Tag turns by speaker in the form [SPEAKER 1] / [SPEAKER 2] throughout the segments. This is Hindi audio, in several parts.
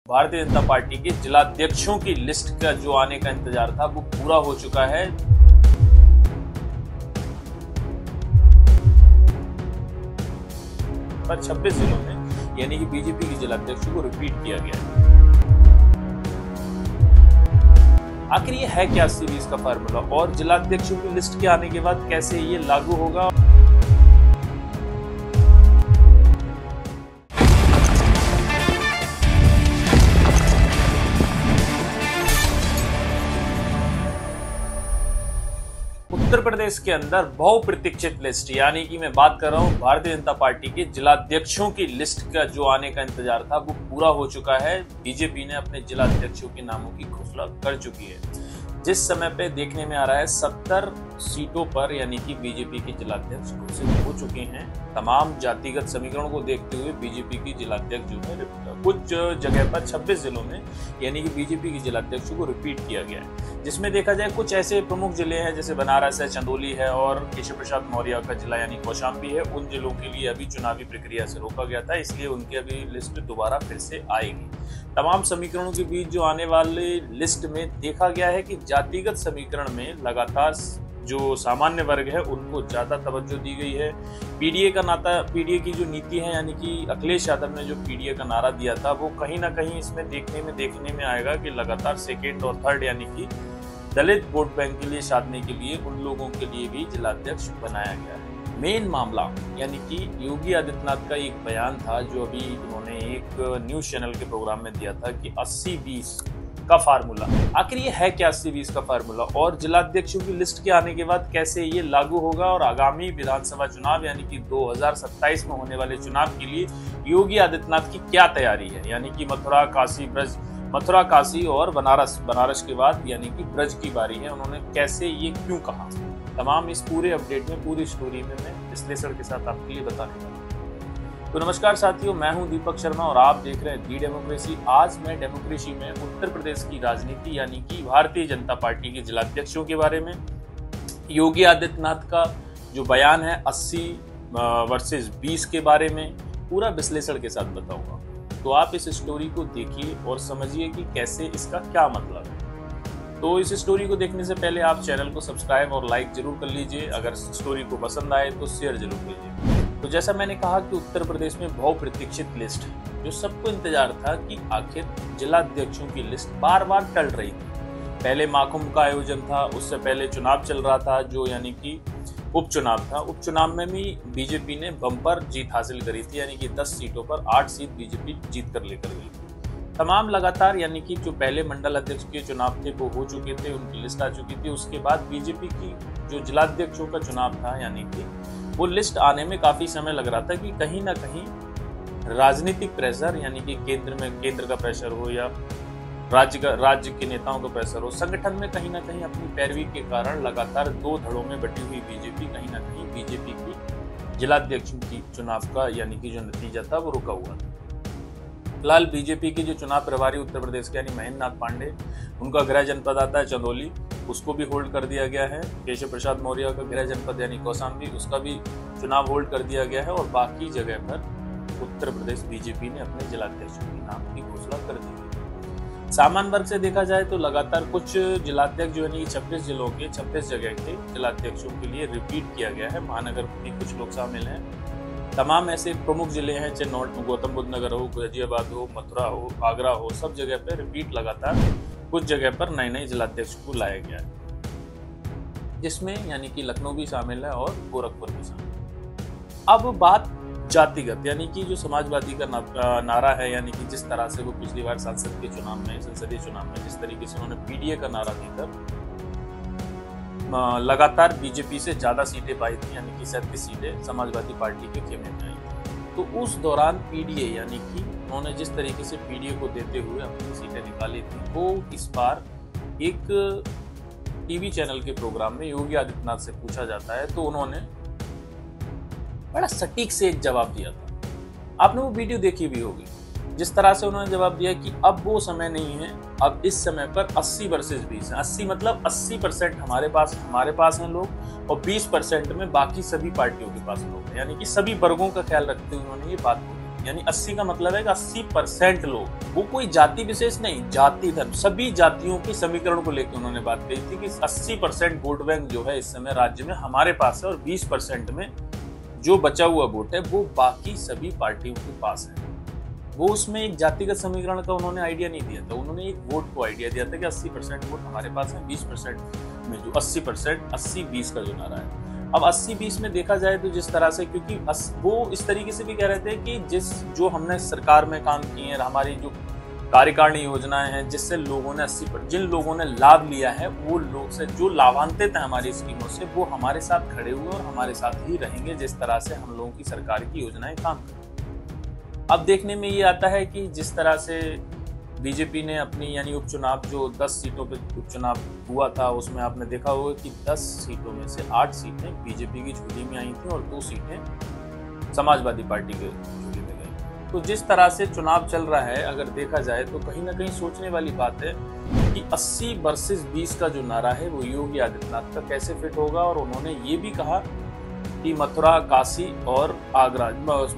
[SPEAKER 1] भारतीय जनता पार्टी के जिलाध्यक्षों की लिस्ट का जो आने का इंतजार था वो पूरा हो चुका है। पर 26 जिलों में यानी कि बीजेपी के जिलाध्यक्षों को रिपीट किया गया है। आखिर ये है क्या 80-20 का फार्मूला और जिलाध्यक्षों की लिस्ट के आने के बाद कैसे ये लागू होगा? उत्तर प्रदेश के अंदर बहुप्रतीक्षित लिस्ट यानी कि मैं बात कर रहा हूं भारतीय जनता पार्टी के जिलाध्यक्षों की लिस्ट का जो आने का इंतजार था वो पूरा हो चुका है। बीजेपी ने अपने जिलाध्यक्षों के नामों की घोषणा कर चुकी है। जिस समय पे देखने में आ रहा है 70 सीटों पर यानी कि बीजेपी के जिलाध्यक्ष घोषित हो चुके हैं। तमाम जातिगत समीकरणों को देखते हुए बीजेपी की जिलाध्यक्ष जो है कुछ जगह पर 26 जिलों में यानी कि बीजेपी के जिलाध्यक्षों को रिपीट किया गया है। जिसमें देखा जाए कुछ ऐसे प्रमुख जिले हैं जैसे बनारस है, चंदौली है और केशव प्रसाद मौर्य का जिला यानी कौशाम्बी है। उन जिलों के लिए अभी चुनावी प्रक्रिया से रोका गया था, इसलिए उनकी अभी लिस्ट दोबारा फिर से आएगी। तमाम समीकरणों के बीच जो आने वाली लिस्ट में देखा गया है कि जातिगत समीकरण में लगातार जो सामान्य वर्ग है उनको ज्यादा तवज्जो दी गई है। पीडीए की जो नीति है यानी कि अखिलेश यादव ने जो पीडीए का नारा दिया था वो कहीं ना कहीं इसमें देखने में आएगा कि लगातार सेकेंड और थर्ड यानी कि दलित वोट बैंक के लिए साधने के लिए उन लोगों के लिए भी जिलाध्यक्ष बनाया गया है। मेन मामला यानी कि योगी आदित्यनाथ का एक बयान था जो अभी उन्होंने एक न्यूज चैनल के प्रोग्राम में दिया था कि 80-20 का फार्मूला। आखिर ये है क्या 80-20 का फार्मूला और जिलाध्यक्षों की लिस्ट के आने के बाद कैसे ये लागू होगा और आगामी विधानसभा चुनाव यानी कि 2027 में होने वाले चुनाव के लिए योगी आदित्यनाथ की क्या तैयारी है। यानी कि मथुरा काशी और बनारस के बाद यानी कि ब्रज की बारी है। उन्होंने कैसे ये क्यों कहा, तमाम इस पूरे अपडेट में पूरी स्टोरी में मैं विश्लेषण के साथ आपके लिए बताने वाला हूं। तो नमस्कार साथियों, मैं हूं दीपक शर्मा और आप देख रहे हैं दी डेमोक्रेसी। आज मैं डेमोक्रेसी में उत्तर प्रदेश की राजनीति यानी कि भारतीय जनता पार्टी के जिलाध्यक्षों के बारे में, योगी आदित्यनाथ का जो बयान है 80 वर्सेस 20 के बारे में पूरा विश्लेषण के साथ बताऊंगा। तो आप इस स्टोरी को देखिए और समझिए कि कैसे इसका क्या मतलब है। तो इस स्टोरी को देखने से पहले आप चैनल को सब्सक्राइब और लाइक जरूर कर लीजिए। अगर स्टोरी को पसंद आए तो शेयर जरूर कीजिए। तो जैसा मैंने कहा कि उत्तर प्रदेश में बहुप्रतीक्षित लिस्ट जो सबको इंतजार था कि आखिर जिलाध्यक्षों की लिस्ट बार बार टल रही थी। पहले महाकुंभ का आयोजन था, उससे पहले चुनाव चल रहा था जो यानी कि उपचुनाव था। उपचुनाव में भी बीजेपी ने बम्पर जीत हासिल करी थी यानी कि 10 सीटों पर 8 सीट बीजेपी जीत कर लेकर गई। तमाम लगातार यानी कि जो पहले मंडल अध्यक्ष के चुनाव थे वो हो चुके थे, उनकी लिस्ट आ चुकी थी। उसके बाद बीजेपी की जो जिलाध्यक्षों का चुनाव था यानी कि वो लिस्ट आने में काफी समय लग रहा था कि कहीं ना कहीं राजनीतिक प्रेशर यानी कि केंद्र का प्रेशर हो या राज्य के नेताओं का प्रेशर हो, संगठन में कहीं ना कहीं अपनी पैरवी के कारण लगातार दो धड़ों में बटी हुई बीजेपी कहीं ना कहीं बीजेपी की जिलाध्यक्षों की चुनाव का यानी कि जो नतीजा था वो रुका हुआ था। फिलहाल बीजेपी के जो चुनाव प्रभारी उत्तर प्रदेश के यानी महेंद्र नाथ पांडे, उनका गृह जनपद आता है चंदौली, उसको भी होल्ड कर दिया गया है। केशव प्रसाद मौर्य का गृह जनपद यानी कौशाम्बी, उसका भी चुनाव होल्ड कर दिया गया है। और बाकी जगह पर उत्तर प्रदेश बीजेपी ने अपने जिलाध्यक्षों के नाम की घोषणा कर दी है। सामान्य वर्ग से देखा जाए तो लगातार कुछ जिलाध्यक्ष जो है 26 जिलों के 26 जगह के जिलाध्यक्षों के लिए रिपीट किया गया है। महानगर में कुछ लोग शामिल हैं। तमाम ऐसे प्रमुख जिले हैं, चाहे गौतम बुद्ध नगर हो, गाजियाबाद हो, मथुरा हो, आगरा हो, सब जगह पे रिपीट लगातार कुछ जगह पर नए जिलाध्यक्ष को लाया गया है, जिसमें यानी कि लखनऊ भी शामिल है और गोरखपुर भी शामिल है। अब बात जातिगत यानी कि जो समाजवादी का नारा है यानी कि जिस तरह से वो पिछली बार संसदीय चुनाव में जिस तरीके से उन्होंने पीडीए का नारा देकर लगातार बीजेपी से ज्यादा सीटें पाई थी यानी कि 37 सीटें समाजवादी पार्टी के खेमे में आई थी। तो उस दौरान पीडीए यानी कि उन्होंने जिस तरीके से पीडीए को देते हुए अपनी सीटें निकाली थी, वो इस बार एक टीवी चैनल के प्रोग्राम में योगी आदित्यनाथ से पूछा जाता है तो उन्होंने बड़ा सटीक से एक जवाब दिया था। आपने वो वीडियो देखी भी होगी। जिस तरह से उन्होंने जवाब दिया कि अब वो समय नहीं है, अब इस समय पर 80 वर्सेस 20 है। 80 मतलब 80% हमारे पास हैं लोग और 20% में बाकी सभी पार्टियों के पास लोग हैं, यानी कि सभी वर्गों का ख्याल रखते हुए उन्होंने ये बात बोली। यानी 80 का मतलब है कि 80% लोग, वो कोई जाति विशेष नहीं, जाति धर्म सभी जातियों के समीकरण को लेकर उन्होंने बात कही थी कि 80% वोट बैंक जो है इस समय राज्य में हमारे पास है और 20% में जो बचा हुआ वोट है वो बाकी सभी पार्टियों के पास है। वो उसमें एक जातिगत समीकरण का उन्होंने आइडिया नहीं दिया था, उन्होंने एक वोट को आइडिया दिया था कि 80% वोट हमारे पास है, 20% में जो 80% 80-20 का जो नारा है। अब 80-20 में देखा जाए तो जिस तरह से, क्योंकि वो इस तरीके से भी कह रहे थे कि जो हमने सरकार में काम किए हैं, हमारी जो कार्यकारिणी योजनाएं हैं, जिससे लोगों ने जिन लोगों ने लाभ लिया है, वो लोग से जो लाभान्वित हैं हमारी स्कीमों से, वो हमारे साथ खड़े हुए और हमारे साथ ही रहेंगे जिस तरह से हम लोगों की सरकार की योजनाएं काम करती हैं। अब देखने में ये आता है कि जिस तरह से बीजेपी ने अपनी यानी उपचुनाव जो 10 सीटों पे उपचुनाव हुआ था, उसमें आपने देखा होगा कि 10 सीटों में से 8 सीटें बीजेपी की झोली में आई थी और 2 सीटें समाजवादी पार्टी के झोली में गई। तो जिस तरह से चुनाव चल रहा है, अगर देखा जाए तो कहीं ना कहीं सोचने वाली बात है कि 80 वर्सेस 20 का जो नारा है वो योगी आदित्यनाथ का कैसे फिट होगा। और उन्होंने ये भी कहा कि मथुरा काशी और आगरा,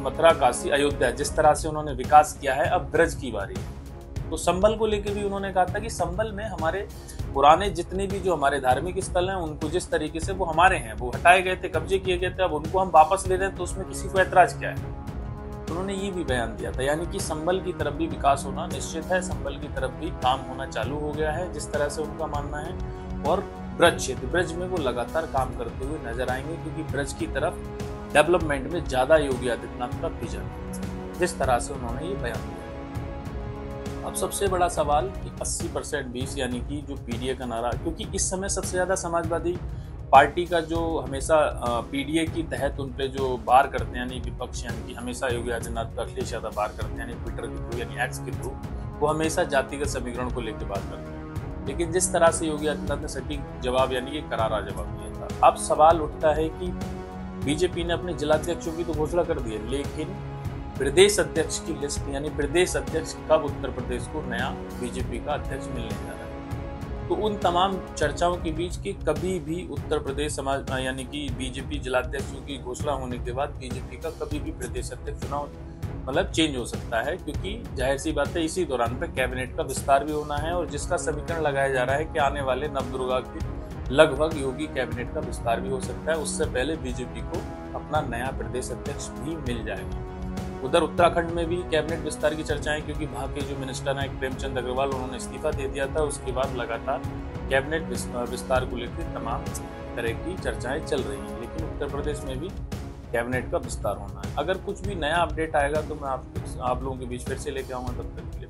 [SPEAKER 1] मथुरा काशी अयोध्या, जिस तरह से उन्होंने विकास किया है, अब ब्रज की बारी है। तो संबल को लेकर भी उन्होंने कहा था कि संबल में हमारे पुराने जितने भी जो हमारे धार्मिक स्थल हैं, उनको जिस तरीके से वो हमारे हैं, वो हटाए गए थे, कब्जे किए गए थे, अब उनको हम वापस ले रहे हैं, तो उसमें किसी को ऐतराज क्या है। तो उन्होंने ये भी बयान दिया था, यानी कि संबल की तरफ भी विकास होना निश्चित है, संबल की तरफ भी काम होना चालू हो गया है, जिस तरह से उनका मानना है। और ब्रज क्षेत्र, ब्रज में वो लगातार काम करते हुए नजर आएंगे, क्योंकि ब्रज की तरफ डेवलपमेंट में ज्यादा योगी आदित्यनाथ का विजन, जिस तरह से उन्होंने ये बयान दिया। अब सबसे बड़ा सवाल कि 80% 20 यानी कि जो पीडीए का नारा, क्योंकि इस समय सबसे ज़्यादा समाजवादी पार्टी का जो हमेशा पीडीए की तहत उन पे जो बार करते हैं, यानी विपक्ष, यानी कि हमेशा योगी आदित्यनाथ का अखिलेश यादव बार करते हैं, यानी ट्विटर के थ्रू यानी एक्स के थ्रू, वो हमेशा जातिगत समीकरण को लेकर बात करते हैं। लेकिन जिस तरह से योगी आदित्यनाथ ने सटीक जवाब यानी कि करारा जवाब दिया था, अब सवाल उठता है कि बीजेपी ने अपने जिलाध्यक्षों की तो घोषणा कर दी है, लेकिन प्रदेश अध्यक्ष की लिस्ट, यानी प्रदेश अध्यक्ष कब उत्तर प्रदेश को नया बीजेपी का अध्यक्ष मिलने जा रहा है। तो उन तमाम चर्चाओं के बीच कि कभी भी उत्तर प्रदेश समाज यानी कि बीजेपी जिलाध्यक्षों की घोषणा होने के बाद बीजेपी का कभी भी प्रदेश अध्यक्ष चुनाव मतलब चेंज हो सकता है, क्योंकि जाहिर सी बात है इसी दौरान पे कैबिनेट का विस्तार भी होना है, और जिसका समीकरण लगाया जा रहा है कि आने वाले नवदुर्गा के लगभग योगी कैबिनेट का विस्तार भी हो सकता है। उससे पहले बीजेपी को अपना नया प्रदेश अध्यक्ष भी मिल जाएगा। उधर उत्तराखंड में भी कैबिनेट विस्तार की चर्चाएं, क्योंकि वहाँ के जो मिनिस्टर हैं प्रेमचंद अग्रवाल, उन्होंने इस्तीफा दे दिया था, उसके बाद लगातार कैबिनेट विस्तार को लेकर तमाम तरह की चर्चाएं चल रही हैं। लेकिन उत्तर प्रदेश में भी कैबिनेट का विस्तार होना है। अगर कुछ भी नया अपडेट आएगा तो मैं आप लोगों के बीच फिर से लेके आऊँगा। तब तक के लिए